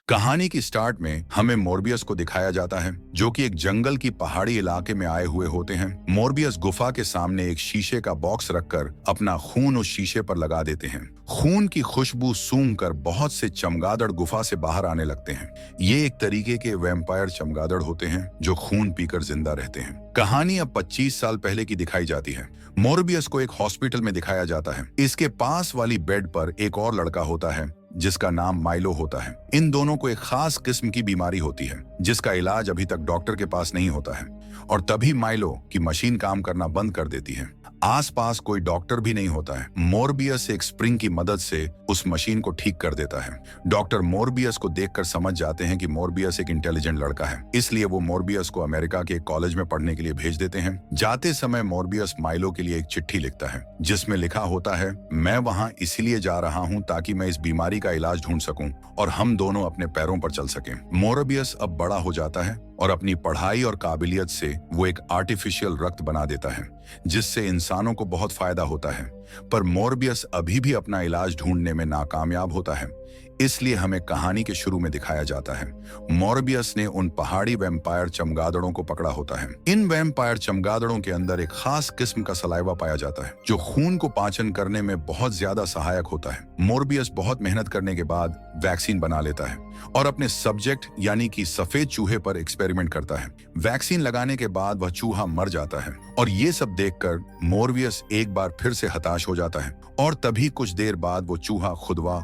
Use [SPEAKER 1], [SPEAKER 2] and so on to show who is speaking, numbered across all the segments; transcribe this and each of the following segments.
[SPEAKER 1] कहानी की स्टार्ट में हमें मोरबियस को दिखाया जाता है, जो कि एक जंगल की पहाड़ी इलाके में आए हुए होते हैं। मोरबियस गुफा के सामने एक शीशे का बॉक्स रखकर अपना खून उस शीशे पर लगा देते हैं। खून की खुशबू सूंघकर बहुत से चमगादड़ गुफा से बाहर आने लगते हैं। ये एक तरीके के वैम्पायर चमगादड़ होते हैं जो खून पीकर जिंदा रहते हैं। कहानी अब 25 साल पहले की दिखाई जाती है। मोरबियस को एक हॉस्पिटल में दिखाया जाता है। इसके पास वाली बेड पर एक और लड़का होता है जिसका नाम माइलो होता है। इन दोनों को एक खास किस्म की बीमारी होती है जिसका इलाज अभी तक डॉक्टर के पास नहीं होता है। और तभी माइलो की मशीन काम करना बंद कर देती है। आसपास कोई डॉक्टर भी नहीं होता है। मोरबियस एक स्प्रिंग की मदद से उस मशीन को ठीक कर देता है। डॉक्टर मोरबियस को देखकर समझ जाते हैं कि मोरबियस एक इंटेलिजेंट लड़का है, इसलिए वो मोरबियस को अमेरिका के एक कॉलेज में पढ़ने के लिए भेज देते हैं। जाते समय मोरबियस माइलो के लिए एक चिट्ठी लिखता है जिसमें लिखा होता है, मैं वहां इसीलिए जा रहा हूं ताकि मैं इस बीमारी का इलाज ढूंढ सकूं और हम दोनों अपने पैरों पर चल सकें। मोरबियस अब बड़ा हो जाता है और अपनी पढ़ाई और काबिलियत से वो एक आर्टिफिशियल रक्त बना देता है जिससे इंसानों को बहुत फायदा होता है। पर मोरबियस अभी भी अपना इलाज ढूंढने में नाकामयाब होता है, इसलिए हमें कहानी के शुरू में दिखाया जाता है मोरबियस ने उन पहाड़ी वैम्पायर चमगादड़ों को पकड़ा होता है। इन वैम्पायर चमगादड़ों के अंदर एक खास किस्म का सलाइवा पाया जाता है जो खून को पाचन करने में बहुत ज्यादा सहायक होता है। मोरबियस बहुत मेहनत करने के बाद वैक्सीन बना लेता है और अपने सब्जेक्ट यानी कि सफेद चूहे पर एक्सपेरिमेंट करता है। वैक्सीन लगाने के बाद वह चूहा मर जाता है और ये सब देखकर मोरबियस एक बार फिर से हताश हो जाता है और तभी कुछ देर बाद वो चूहा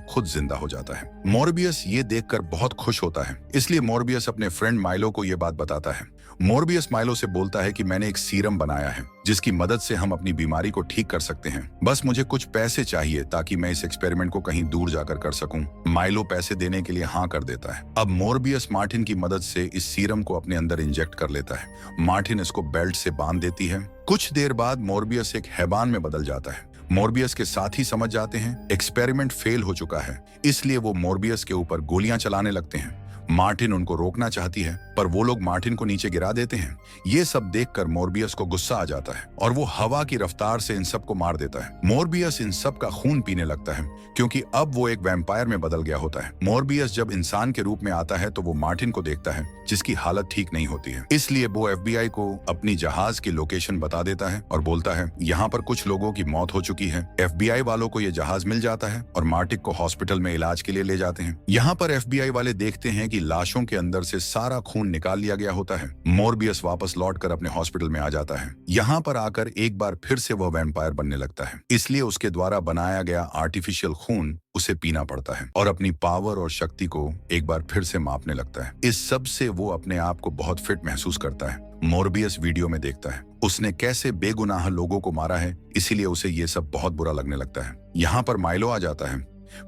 [SPEAKER 1] खुद जिंदा हो जाता है। मोरबियस ये देखकर बहुत खुश होता है, इसलिए मोरबियस अपने फ्रेंड माइलो को ये बात बताता है। मोरबियस माइलो से बोलता है कि मैंने एक सीरम बनाया है जिसकी मदद से हम अपनी बीमारी को ठीक कर सकते हैं। बस मुझे कुछ पैसे चाहिए ताकि मैं इस एक्सपेरिमेंट को कहीं दूर जाकर कर सकूं। माइलो पैसे देने के लिए हाँ कर देता है। अब मोरबियस मार्टिन की मदद से इस सीरम को अपने अंदर इंजेक्ट कर लेता है। मार्टिन इसको बेल्ट से बांध देती है। कुछ देर बाद मोरबियस एक हैवान में बदल जाता है। मोरबियस के साथी समझ जाते हैं एक्सपेरिमेंट फेल हो चुका है, इसलिए वो मोरबियस के ऊपर गोलियां चलाने लगते हैं। मार्टिन उनको रोकना चाहती है पर वो लोग मार्टिन को नीचे गिरा देते हैं। ये सब देखकर मोरबियस को गुस्सा आ जाता है और वो हवा की रफ्तार से इन सब को मार देता है। मोरबियस इन सब का खून पीने लगता है क्योंकि अब वो एक वैम्पायर में बदल गया होता है। मोरबियस जब इंसान के रूप में आता है तो वो मार्टिन को देखता है जिसकी हालत ठीक नहीं होती है, इसलिए वो FBI को अपनी जहाज की लोकेशन बता देता है और बोलता है यहाँ पर कुछ लोगों की मौत हो चुकी है। FBI वालों को ये जहाज मिल जाता है और मार्टिन को हॉस्पिटल में इलाज के लिए ले जाते हैं। यहाँ पर FBI वाले देखते हैं कि लाशों के अंदर से सारा खून निकाल लिया गया होता है। मोरबियस वापस लौटकर अपने हॉस्पिटल में आ जाता है। यहाँ पर आकर एक बार फिर से वह वैम्पायर बनने लगता है, इसलिए उसके द्वारा बनाया गया आर्टिफिशियल खून उसे पीना पड़ता है और अपनी पावर और शक्ति को एक बार फिर से मापने लगता है। इस सब से वो अपने आप को बहुत फिट महसूस करता है। मोरबियस वीडियो में देखता है उसने कैसे बेगुनाह लोगों को मारा है, इसीलिए उसे ये सब बहुत बुरा लगने लगता है। यहाँ पर माइलो आ जाता है।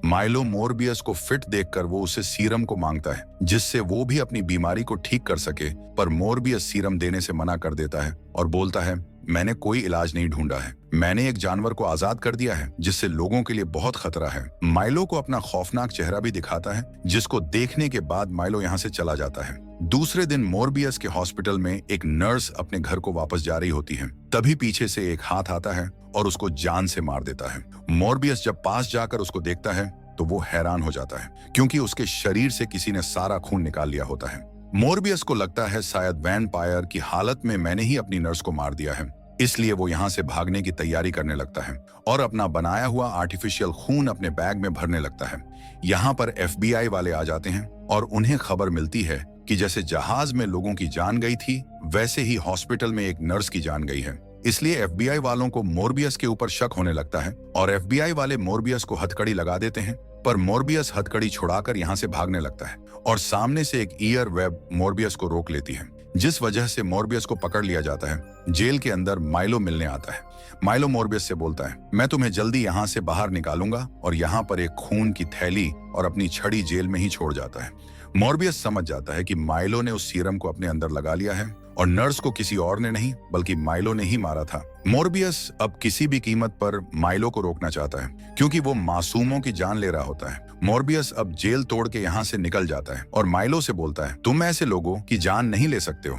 [SPEAKER 1] माइलो मोरबियस को फिट देखकर वो उसे सीरम को मांगता है जिससे वो भी अपनी बीमारी को ठीक कर सके, पर मोरबियस सीरम देने से मना कर देता है और बोलता है मैंने कोई इलाज नहीं ढूंढा है, मैंने एक जानवर को आजाद कर दिया है जिससे लोगों के लिए बहुत खतरा है। माइलो को अपना खौफनाक चेहरा भी दिखाता है जिसको देखने के बाद माइलो यहाँ से चला जाता है। दूसरे दिन मोरबियस के हॉस्पिटल में एक नर्स अपने घर को वापस जा रही होती है, तभी पीछे से एक हाथ आता है और उसको जान से मार देता है। मोरबियस जब पास जाकर उसको देखता है तो वो हैरान हो जाता है क्योंकि उसके शरीर से किसी ने सारा खून निकाल लिया होता है। मोरबियस को लगता है शायद वैम्पायर की हालत में मैंने ही अपनी नर्स को मार दिया है, इसलिए वो यहाँ से भागने की तैयारी करने लगता है और अपना बनाया हुआ आर्टिफिशियल खून अपने बैग में भरने लगता है। यहाँ पर FBI वाले आ जाते हैं और उन्हें खबर मिलती है कि जैसे जहाज में लोगों की जान गई थी वैसे ही हॉस्पिटल में एक नर्स की जान गई है, इसलिए FBI वालों को मोरबियस के ऊपर शक होने लगता है और FBI वाले मोरबियस को हथकड़ी लगा देते हैं। पर मोरबियस हथकड़ी छुड़ाकर यहाँ से भागने लगता है और सामने से एक ईयर वेब मोरबियस को रोक लेती है, जिस वजह से मोरबियस को पकड़ लिया जाता है। जेल के अंदर माइलो मिलने आता है। माइलो मोरबियस से बोलता है मैं तुम्हें जल्दी यहाँ से बाहर निकालूंगा और यहाँ पर एक खून की थैली और अपनी छड़ी जेल में ही छोड़ जाता है। मोरबियस समझ जाता है कि माइलो ने उस सीरम को अपने अंदर लगा लिया है और नर्स को किसी और ने नहीं बल्कि माइलो ने ही मारा था। मोरबियस अब किसी भी कीमत पर माइलो को रोकना चाहता है क्योंकि वो मासूमों की जान ले रहा होता है। मोरबियस अब जेल तोड़ के यहाँ से निकल जाता है और माइलो से बोलता है तुम ऐसे लोगों की जान नहीं ले सकते हो।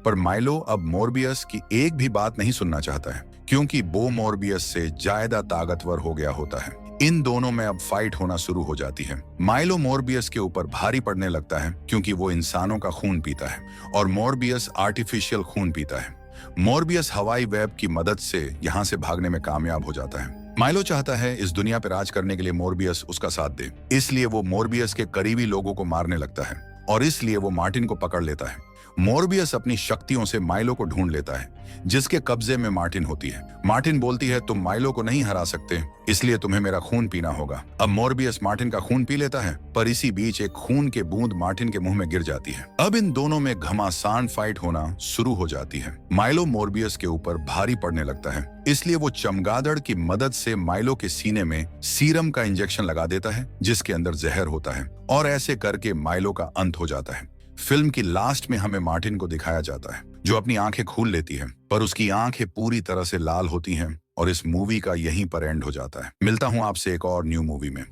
[SPEAKER 1] पर माइलो अब मोरबियस की एक भी बात नहीं सुनना चाहता है क्योंकि वो मोरबियस से ज्यादा ताकतवर हो गया होता है। इन दोनों में अब फाइट होना शुरू हो जाती है। माइलो मोरबियस के ऊपर भारी पड़ने लगता है क्योंकि वो इंसानों का खून पीता है और मोरबियस आर्टिफिशियल खून पीता है। मोरबियस हवाई वेब की मदद से यहाँ से भागने में कामयाब हो जाता है। माइलो चाहता है इस दुनिया पर राज करने के लिए मोरबियस उसका साथ दे, इसलिए वो मोरबियस के करीबी लोगों को मारने लगता है और इसलिए वो मार्टिन को पकड़ लेता है। मोरबियस अपनी शक्तियों से माइलो को ढूंढ लेता है, जिसके कब्जे में मार्टिन होती है। मार्टिन बोलती है तुम माइलो को नहीं हरा सकते, इसलिए तुम्हें मेरा खून पीना होगा। अब मोरबियस मार्टिन का खून पी लेता है, पर इसी बीच एक खून के बूंद मार्टिन के मुंह में गिर जाती है। अब इन दोनों में घमासान फाइट होना शुरू हो जाती है। माइलो मोरबियस के ऊपर भारी पड़ने लगता है, इसलिए वो चमगादड़ की मदद से माइलो के सीने में सीरम का इंजेक्शन लगा देता है, जिसके अंदर जहर होता है, और ऐसे करके माइलो का अंत हो जाता है। फिल्म की लास्ट में हमें मार्टिन को दिखाया जाता है, जो अपनी आंखें खोल लेती है, पर उसकी आंखें पूरी तरह से लाल होती हैं और इस मूवी का यहीं पर एंड हो जाता है। मिलता हूं आपसे एक और न्यू मूवी में।